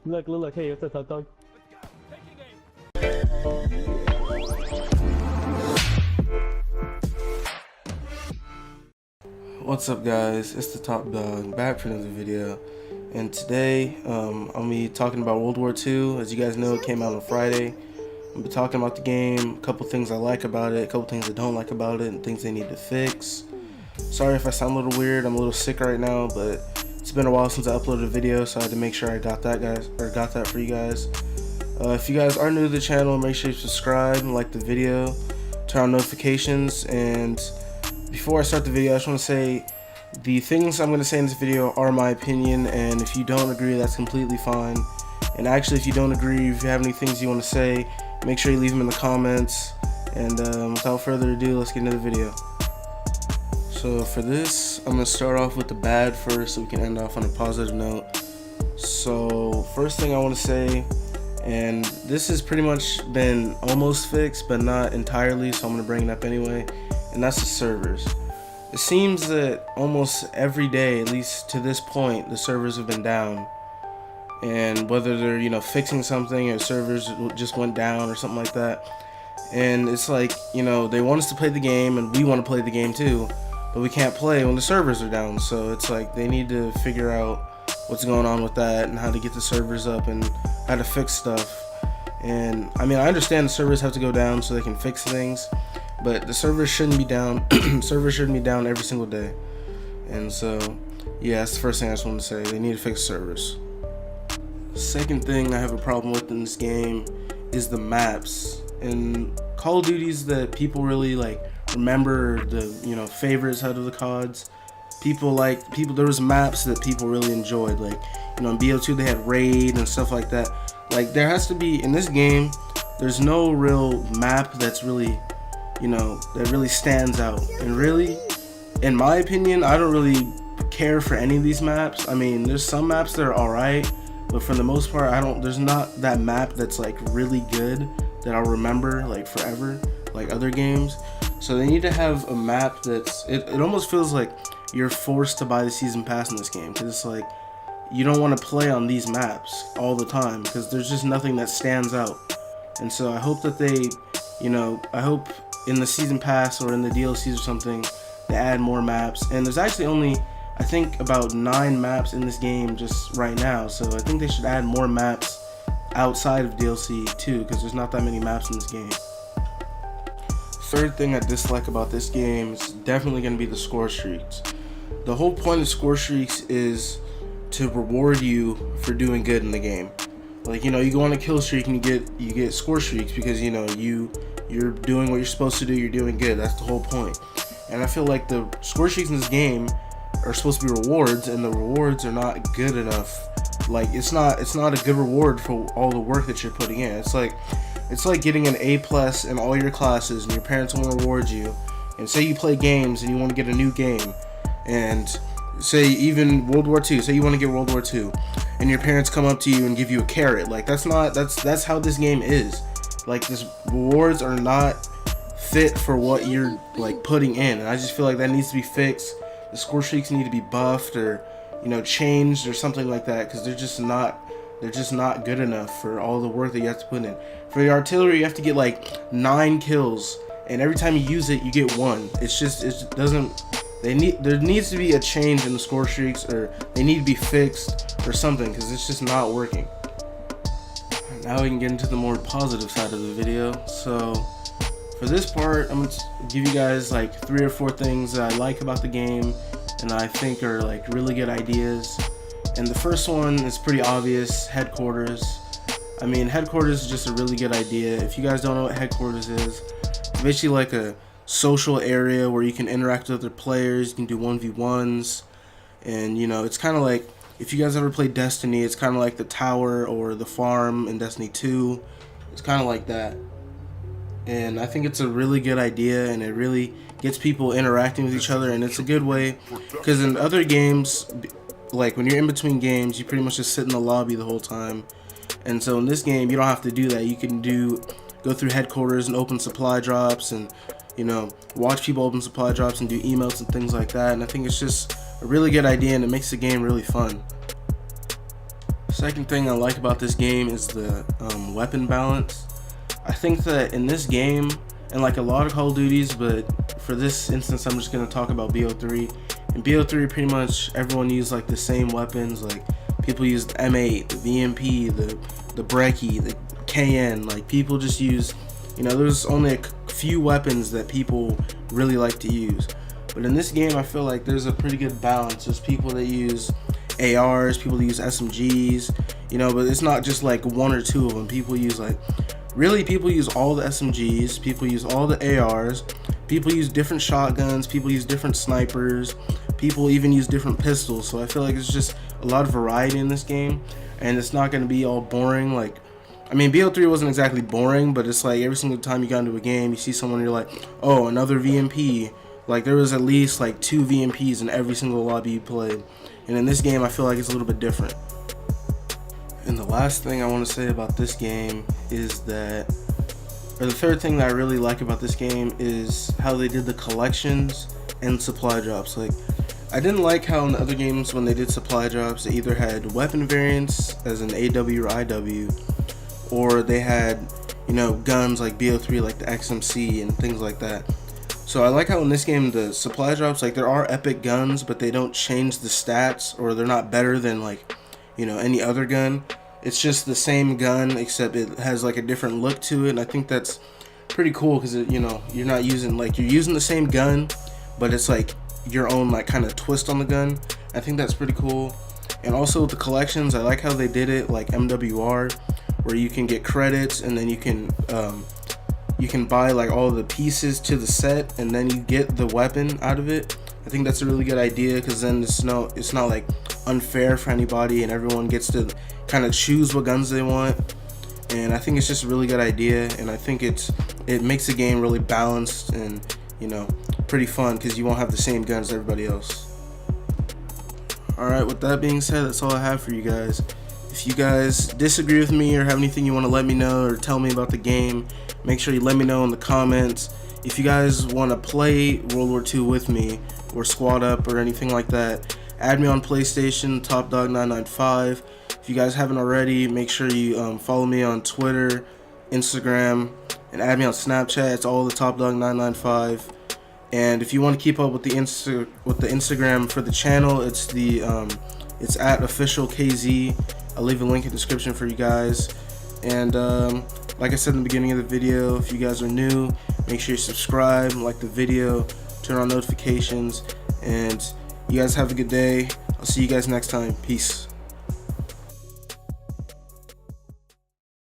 Look, hey, what's up, dog? What's up, guys? It's the Top Dog back for another video, and today I'll be talking about World War II. As you guys know, it came out on Friday. I'll be talking about the game, a couple things I like about it, a couple things I don't like about it, and things they need to fix. Sorry if I sound a little weird. I'm a little sick right now, but it's been a while since I uploaded a video, so I had to make sure I got that for you guys. If you guys are new to the channel, make sure you subscribe and like the video, turn on notifications. And before I start the video, I just want to say the things I'm going to say in this video are my opinion, and if you don't agree, that's completely fine. And actually, if you don't agree, if you have any things you want to say, make sure you leave them in the comments. And without further ado, let's get into the video. So for this, I'm going to start off with the bad first so we can end off on a positive note. So first thing I want to say, and this has pretty much been almost fixed but not entirely, so I'm going to bring it up anyway, and that's the servers. It seems that almost every day, at least to this point, the servers have been down. And whether they're, fixing something or servers just went down or something like that. And it's like, they want us to play the game and we want to play the game too, but we can't play when the servers are down. So it's like they need to figure out what's going on with that and how to get the servers up and how to fix stuff. And I mean, I understand the servers have to go down so they can fix things, but the servers shouldn't be down. Servers shouldn't be down every single day. And so, yeah, that's the first thing I just want to say. They need to fix servers. Second thing I have a problem with in this game is the maps. And Call of Duties that people really remember the favorites out of the CODs. There was maps that people really enjoyed, in BO2 they had Raid and stuff like that. There has to be, in this game, there's no real map that's really that really stands out. And really, in my opinion, I don't really care for any of these maps. I mean, there's some maps that are alright, but for the most part, there's not that map that's really good that I'll remember forever, like other games. So they need to have a map that's, it almost feels like you're forced to buy the season pass in this game, because it's you don't want to play on these maps all the time because there's just nothing that stands out. And so I hope that they, I hope in the season pass or in the DLCs or something, they add more maps. And there's actually only, I think, about 9 maps in this game just right now, so I think they should add more maps outside of DLC too, because there's not that many maps in this game. Third thing I dislike about this game is definitely going to be the score streaks. The whole point of score streaks is to reward you for doing good in the game. You go on a kill streak and you get score streaks because you're doing what you're supposed to do, you're doing good. That's the whole point. And I feel like the score streaks in this game are supposed to be rewards, and the rewards are not good enough. It's not a good reward for all the work that you're putting in. It's like getting an A+ in all your classes and your parents want to reward you. And say you play games and you want to get a new game, and say even World War II, say you want to get World War II, and your parents come up to you and give you a carrot. That's how this game is. This rewards are not fit for what you're putting in, and I just feel like that needs to be fixed. The score streaks need to be buffed or changed or something like that, because they're just not good enough for all the work that you have to put in. For the artillery, you have to get 9 kills, and every time you use it, you get 1. It doesn't. There needs to be a change in the score streaks, or they need to be fixed or something, because it's just not working. Now we can get into the more positive side of the video. So for this part, I'm going to give you guys 3 or 4 things that I like about the game and I think are really good ideas. And the first one is pretty obvious: headquarters. I mean, headquarters is just a really good idea. If you guys don't know what headquarters is, it's basically a social area where you can interact with other players, you can do 1v1s, and it's kind of if you guys ever played Destiny, it's kind of like the tower or the farm in Destiny 2. It's kind of like that. And I think it's a really good idea, and it really gets people interacting with each other, and it's a good way, because in other games, when you're in between games, you pretty much just sit in the lobby the whole time. And so in this game, you don't have to do that. You can go through headquarters and open supply drops, and watch people open supply drops and do emotes and things like that. And I think it's just a really good idea, and it makes the game really fun. Second thing I like about this game is the weapon balance. I think that in this game, and like a lot of Call of Duties, but for this instance I'm just going to talk about BO3. In BO3 pretty much everyone used like the same weapons. Like people used the M8, the VMP, the Brecci, the KN. Like people just use, there's only a few weapons that people really like to use. But in this game I feel like there's a pretty good balance. There's people that use ARs, people use SMGs, but it's not just like one or two of them. People use people use all the SMGs, people use all the ARs, people use different shotguns, people use different snipers, people even use different pistols. So I feel like it's just a lot of variety in this game, and it's not going to be all boring. Like, I mean, BO3 wasn't exactly boring, but it's like every single time you got into a game, you see someone, you're like, oh, another VMP. Like, there was at least like 2 VMPs in every single lobby you played. And in this game, I feel like it's a little bit different. And the last thing I want to say about this game is that, or the third thing that I really like about this game is how they did the collections and supply drops. Like, I didn't like how in the other games when they did supply drops, they either had weapon variants as an AW or IW, or they had, guns like BO3, like the XMC and things like that. So I like how in this game the supply drops, like there are epic guns, but they don't change the stats, or they're not better than like, any other gun. It's just the same gun except it has like a different look to it, and I think that's pretty cool because you're not using, like, you're using the same gun, but it's like your own like kind of twist on the gun. I think that's pretty cool. And also with the collections, I like how they did it like MWR, where you can get credits and then you can buy like all the pieces to the set, and then you get the weapon out of it. I think that's a really good idea because then it's not like unfair for anybody, and everyone gets to kind of choose what guns they want. And I think it's just a really good idea, and I think it makes the game really balanced and pretty fun because you won't have the same guns as everybody else. Alright, with that being said, that's all I have for you guys. If you guys disagree with me or have anything you want to let me know or tell me about the game, make sure you let me know in the comments. If you guys want to play World War II with me or squad up or anything like that, add me on PlayStation, TopDog995. If you guys haven't already, make sure you follow me on Twitter, Instagram, and add me on Snapchat. It's all the TopDog995. And if you want to keep up with the Instagram for the channel, it's at officialkz. I'll leave a link in the description for you guys. And like I said in the beginning of the video, if you guys are new, make sure you subscribe, like the video, turn on notifications, and you guys have a good day. I'll see you guys next time. Peace.